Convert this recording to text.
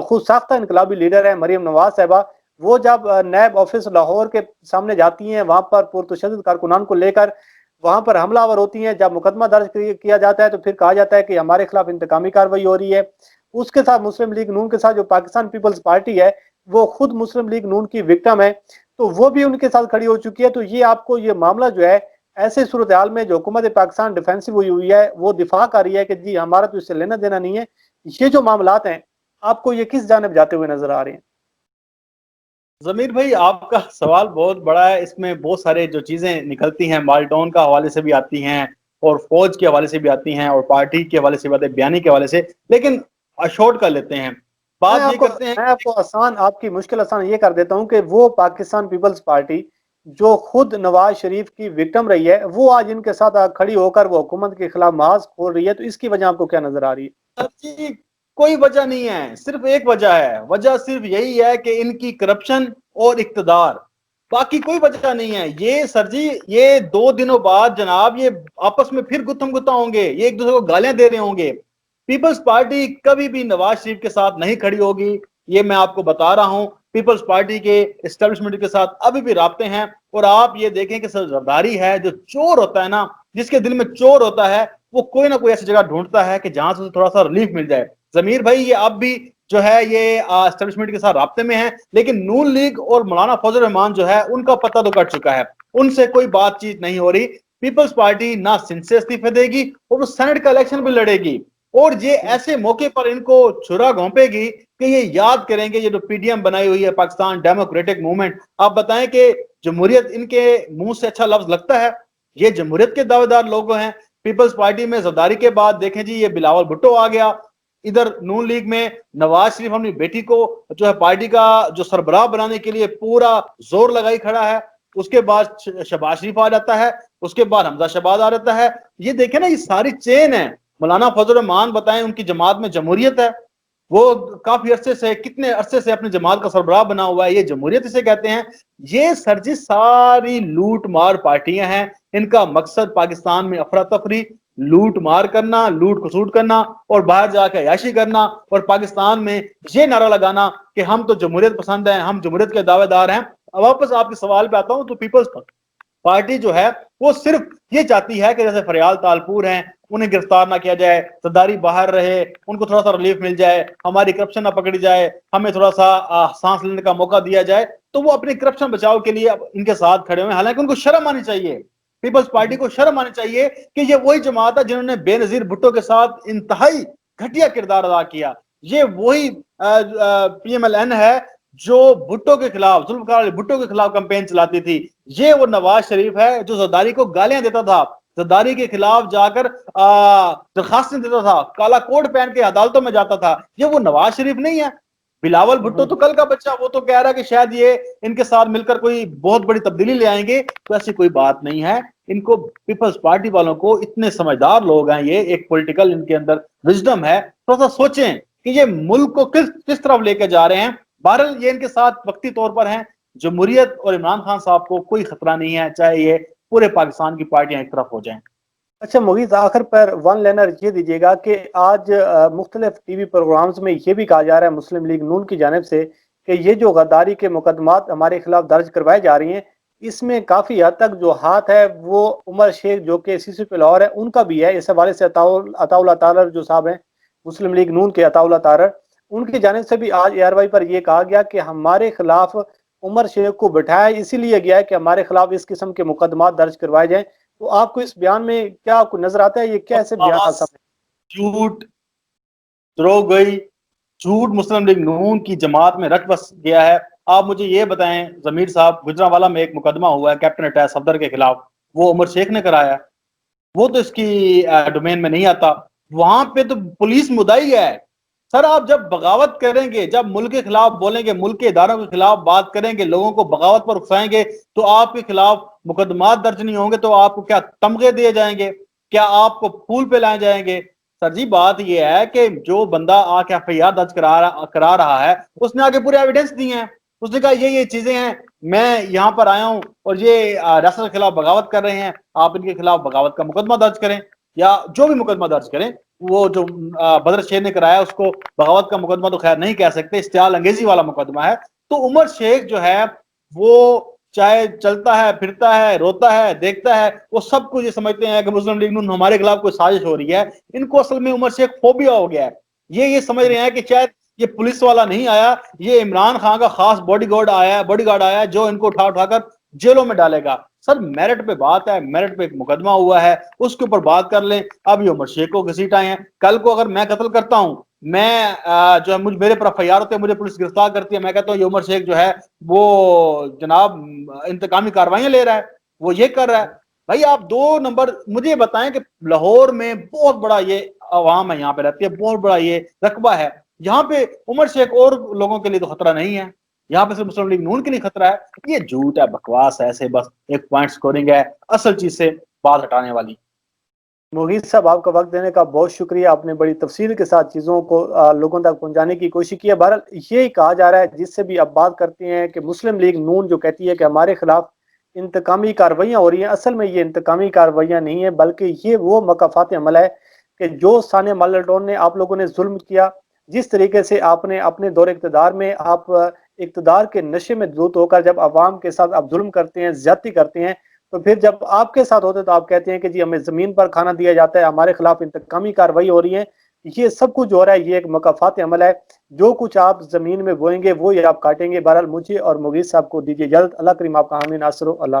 خود ساختہ انقلابی لیڈر ہیں مریم نواز صاحبہ، وہ جب نیب آفس لاہور کے سامنے جاتی ہیں، وہاں پر پرتشدد کارکنان کو لے کر وہاں پر حملہ آور ہوتی ہیں، جب مقدمہ درج کیا جاتا ہے تو پھر کہا جاتا ہے کہ ہمارے خلاف انتقامی کارروائی ہو رہی ہے۔ اس کے ساتھ مسلم لیگ نون کے ساتھ جو پاکستان پیپلز پارٹی ہے وہ خود مسلم لیگ نون کی وکٹم ہے، تو وہ بھی ان کے ساتھ کھڑی ہو چکی ہے۔ تو یہ آپ کو یہ معاملہ جو ہے ایسے صورتحال میں جو حکومت پاکستان ڈیفینسو ہوئی ہے، وہ دفاع کر رہی ہے کہ جی ہمارا تو اس سے لینا دینا نہیں ہے، یہ جو معاملات ہیں آپ کو یہ کس جانب جاتے ہوئے نظر آ رہے ہیں؟ ضمیر بھائی آپ کا سوال بہت بڑا ہے، اس میں بہت سارے جو چیزیں نکلتی ہیں مالٹون کا حوالے سے بھی آتی ہیں اور فوج کے حوالے سے بھی آتی ہیں اور پارٹی کے حوالے سے بھی آتی ہیں، بیانی کے حوالے سے، لیکن شارٹ کر لیتے ہیں، میں بات آپ یہ کو کرتے ہیں میں آپ کو آسان، آپ کی مشکل آسان یہ کر دیتا ہوں کہ وہ پاکستان پیپلز پارٹی جو خود نواز شریف کی وکٹم رہی ہے، وہ آج ان کے ساتھ کھڑی ہو کر وہ حکومت کے خلاف محاذ کھول رہی ہے، تو اس کی وجہ آپ کو کیا نظر آ رہی ہے؟ سر جی کوئی وجہ نہیں ہے، صرف ایک وجہ ہے، وجہ صرف یہی ہے کہ ان کی کرپشن اور اقتدار، باقی کوئی وجہ نہیں ہے۔ یہ سر جی یہ 2 دنوں بعد جناب یہ آپس میں پھر گتم گتا ہوں گے، یہ ایک دوسرے کو گالیاں دے رہے ہوں گے۔ پیپلز پارٹی کبھی بھی نواز شریف کے ساتھ نہیں کھڑی ہوگی، یہ میں آپ کو بتا رہا ہوں۔ پیپلز پارٹی کے اسٹیبلشمنٹ کے ساتھ ابھی بھی رابطے ہیں، اور آپ یہ دیکھیں کہ سرداری ہے، جو چور ہوتا ہے نا، جس کے دل میں چور ہوتا ہے، وہ کوئی نہ کوئی ایسی جگہ ڈھونڈتا ہے کہ جہاں سے تھوڑا سا ریلیف مل جائے۔ ضمیر بھائی یہ اب بھی جو ہے یہ اسٹیبلشمنٹ کے ساتھ رابطے میں ہیں، لیکن نون لیگ اور مولانا فضل الرحمان جو ہے ان کا پتہ تو کٹ چکا ہے، ان سے کوئی بات چیت نہیں ہو رہی۔ پیپلز پارٹی نہ سندھ سے استعفے دے گی اور وہ سینٹ کا الیکشن بھی لڑے گی، اور یہ ایسے موقع پر ان کو چھرا گھونپے گی کہ یہ یاد کریں گے یہ جو پی ڈی ایم بنائی ہوئی ہے پاکستان ڈیموکریٹک موومنٹ۔ آپ بتائیں کہ جمہوریت ان کے منہ سے اچھا لفظ لگتا ہے؟ یہ جمہوریت کے دعوے دار لوگ ہیں۔ پیپلز پارٹی میں زرداری کے بعد دیکھیں جی یہ بلاول بھٹو آ گیا، ادھر نون لیگ میں نواز شریف اپنی بیٹی کو جو ہے پارٹی کا جو سربراہ بنانے کے لیے پورا زور لگائی کھڑا ہے، اس کے بعد شہباز شریف آ جاتا ہے، اس کے بعد حمزہ شہباز آ جاتا ہے۔ یہ دیکھیں نا یہ ساری چین ہے۔ مولانا فضل الرحمان بتائیں ان کی جماعت میں جمہوریت ہے، وہ کافی عرصے سے کتنے عرصے سے اپنی جماعت کا سربراہ بنا ہوا ہے، یہ جمہوریت اسے کہتے ہیں۔ یہ سرجی ساری لوٹ مار پارٹیاں ہیں، ان کا مقصد پاکستان میں افراتفری، لوٹ مار کرنا، لوٹ کسوٹ کرنا اور باہر جا کے عیاشی کرنا، اور پاکستان میں یہ نعرہ لگانا کہ ہم تو جمہوریت پسند ہیں، ہم جمہوریت کے دعوے دار ہیں۔ واپس آپ کے سوال پہ آتا ہوں تو پیپلز پارٹی جو ہے وہ صرف یہ چاہتی ہے کہ جیسے فریال تالپور ہیں انہیں گرفتار نہ کیا جائے، زرداری باہر رہے، ان کو تھوڑا سا ریلیف مل جائے، ہماری کرپشن نہ پکڑی جائے، ہمیں تھوڑا سا سانس لینے کا موقع دیا جائے، تو وہ اپنی کرپشن بچاؤ کے لیے ان کے ساتھ کھڑے ہوئے ہیں۔ حالانکہ ان کو شرم آنی چاہیے، پیپلز پارٹی کو شرم آنی چاہیے کہ یہ وہی جماعت ہے جنہوں نے بے نظیر بھٹو کے ساتھ انتہائی گھٹیا کردار ادا کیا، یہ وہی پی ایم ایل این ہے جو بھٹو کے خلاف، ذوالفقار علی بھٹو کے خلاف کمپین چلاتی تھی، یہ وہ نواز شریف ہے جو زرداری کو گالیاں دیتا تھا، زرداری کے خلاف جا کر درخواستیں دیتا تھا، کالا کوٹ پہن کے عدالتوں میں جاتا تھا، یہ وہ نواز شریف نہیں ہے۔ بلاول بھٹو تو کل کا بچہ، وہ تو کہہ رہا ہے کہ شاید یہ ان کے ساتھ مل کر کوئی بہت بڑی تبدیلی لے آئیں گے، تو ایسی کوئی بات نہیں ہے۔ ان کو پیپلز پارٹی والوں کو، اتنے سمجھدار لوگ ہیں، یہ ایک پولیٹیکل ان کے اندر وزڈم ہے، تھوڑا سا سوچیں کہ یہ ملک کو کس طرف لے کے جا رہے ہیں۔ بہرحال یہ ان کے ساتھ وقتی طور پر ہیں، جمہوریت اور عمران خان صاحب کو کوئی خطرہ نہیں ہے، چاہے یہ پورے پاکستان کی پارٹیاں ایک طرف ہو جائیں۔ اچھا مغیث، آخر پر ون لائنر یہ دیجیے گا کہ آج مختلف ٹی وی پروگرامز میں یہ بھی کہا جا رہا ہے مسلم لیگ نون کی جانب سے کہ یہ جو غداری کے مقدمات ہمارے خلاف درج کروائے جا رہی ہیں، اس میں کافی حد تک جو ہاتھ ہے وہ عمر شیخ جو کہ سی سی پی لاہور ہے ان کا بھی ہے۔ اس حوالے سے عطا اللہ تارڑ جو صاحب ہیں مسلم لیگ نون کے، عطا اللہ تارڑ، ان کی جانب سے بھی آج اے آر وائی پر یہ کہا گیا کہ ہمارے خلاف عمر شیخ کو بٹھایا اسی لیے گیا ہے کہ ہمارے خلاف اس قسم کے مقدمات درج کروائے جائیں۔ تو آپ کو اس بیان میں کیا آپ کو نظر آتا ہے یہ کیسے بیان سب؟ جھوٹ درو گئی، جھوٹ مسلم لیگ نون کی جماعت میں رچ بس گیا ہے۔ آپ مجھے یہ بتائیں ضمیر صاحب، گجرانوالہ میں ایک مقدمہ ہوا ہے کیپٹن اٹیچ صفدر کے خلاف، وہ عمر شیخ نے کرایا، وہ تو اس کی ڈومین میں نہیں آتا، وہاں پہ تو پولیس مدعی ہے۔ سر آپ جب بغاوت کریں گے، جب ملک کے خلاف بولیں گے، ملک کے اداروں کے خلاف بات کریں گے، لوگوں کو بغاوت پر اکسائیں گے، تو آپ کے خلاف مقدمات درج نہیں ہوں گے تو آپ کو کیا تمغے دیے جائیں گے؟ کیا آپ کو پھول پہ لائے جائیں گے؟ سر جی بات یہ ہے کہ جو بندہ آ کے ایف آئی آر درج کرا رہا ہے، اس نے آگے پورے ایویڈنس دیے ہیں، اس نے کہا یہ چیزیں ہیں، میں یہاں پر آیا ہوں اور یہ ریاست کے خلاف بغاوت کر رہے ہیں، آپ ان کے خلاف بغاوت کا مقدمہ درج کریں یا جو بھی مقدمہ درج کریں، وہ جو بدر شیخ نے کرایا اس کو بغاوت کا مقدمہ تو خیر نہیں کہہ سکتے، اشتعال انگیزی والا مقدمہ ہے. تو عمر شیخ جو ہے وہ چاہے چلتا ہے پھرتا ہے روتا ہے دیکھتا ہے، وہ سب کچھ یہ سمجھتے ہیں کہ مسلم لیگ نون ہمارے خلاف کوئی سازش ہو رہی ہے. ان کو اصل میں عمر شیخ فوبیا ہو گیا ہے. یہ سمجھ رہے ہیں کہ شاید یہ پولیس والا نہیں آیا، یہ عمران خان کا خاص باڈی گارڈ آیا جو ان کو اٹھا اٹھا کر جیلوں میں ڈالے گا. سر میرٹ پہ بات ہے، میرٹ پہ ایک مقدمہ ہوا ہے، اس کے اوپر بات کر لیں. اب یہ عمر شیخ کو گھسیٹ آئے ہیں. کل کو اگر میں قتل کرتا ہوں، میں جو ہے میرے پر FIR ہوتے ہیں، مجھے پولیس گرفتار کرتی ہے، میں کہتا ہوں یہ عمر شیخ جو ہے وہ جناب انتقامی کاروائیاں لے رہا ہے، وہ یہ کر رہا ہے. بھائی آپ 2 نمبر مجھے بتائیں کہ لاہور میں بہت بڑا یہ عوام ہے، یہاں پہ رہتی ہے، بہت بڑا یہ رقبہ ہے، یہاں پہ عمر شیخ اور لوگوں کے لیے تو خطرہ نہیں ہے، یہاں پہ صرف مسلم لیگ نون کے لیے خطرہ ہے. یہ جھوٹ ہے، بکواس ہے، ایسے بس ایک پوائنٹ سکورنگ ہے، اصل چیز سے بات ہٹانے والی. مغیث صاحب آپ کا وقت دینے کا بہت شکریہ. آپ نے بڑی تفصیل کے ساتھ چیزوں کو لوگوں تک پہنچانے کی کوشش کی ہے. بہرحال یہی کہا جا رہا ہے جس سے بھی آپ بات کرتے ہیں کہ مسلم لیگ نون جو کہتی ہے کہ ہمارے خلاف انتقامی کارروائیاں ہو رہی ہیں، اصل میں یہ انتقامی کارروائیاں نہیں ہیں، بلکہ یہ وہ مکافات عمل ہے کہ جو ثانیہ مالٹون نے آپ لوگوں نے ظلم کیا. جس طریقے سے آپ نے اپنے دور اقتدار میں آپ اقتدار کے نشے میں دھت ہو کر جب عوام کے ساتھ آپ ظلم کرتے ہیں، زیادتی کرتے ہیں، تو پھر جب آپ کے ساتھ ہوتے تو آپ کہتے ہیں کہ جی ہمیں زمین پر کھانا دیا جاتا ہے، ہمارے خلاف انتقامی کارروائی ہو رہی ہے. یہ سب کچھ ہو رہا ہے، یہ ایک مکافات عمل ہے. جو کچھ آپ زمین میں بوئیں گے وہی آپ کاٹیں گے. بہرحال مجھے اور مغیث صاحب کو دیجیے اجازت. اللہ کریم آپ کا حامی ناصر ہو. اللہ